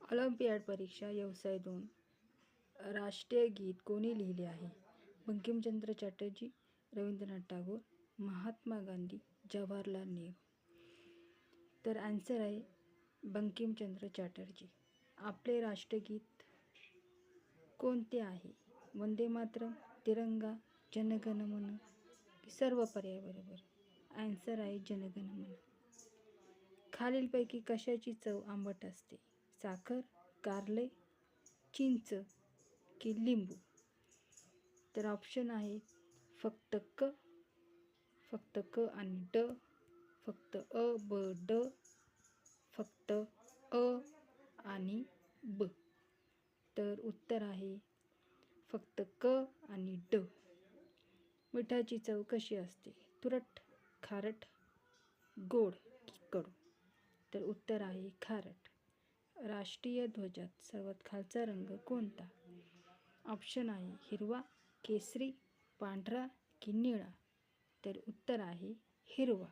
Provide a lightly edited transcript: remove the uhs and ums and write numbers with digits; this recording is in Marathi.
ऑलिम्पियाड परीक्षा व्यवसाय 2 राष्ट्रीय गीत कोणी लिहिले आहे? बंकिमचंद्र चटर्जी, रवींद्रनाथ टागोर, महात्मा गांधी, जवाहरलाल नेहरू. तर आन्सर आहे बंकिमचंद्र चटर्जी. आपले राष्ट्रगीत कोणते आहे? वंदे मातरम, तिरंगा, जनगण मन, सर्व पर्याय बरोबर. आन्सर आहे जनगण मन. खालीलपैकी कशाची चव आंबट असते? साखर, कारले, चिंच की लिंबू. तर ऑप्शन आहे फक्त क आणि ड, फक्त अ ब ड, फक्त अ आणि ब. तर उत्तर आहे फक्त क आणि ड. मिठाची चव कशी असते? तुरट, खारट, गोड की कडू. तर उत्तर आहे खारट. राष्ट्रीय ध्वजात सर्वात खालचा रंग कोणता? ऑप्शन आहे हिरवा, केसरी, पांढरा की निळा. तर उत्तर आहे हिरवा.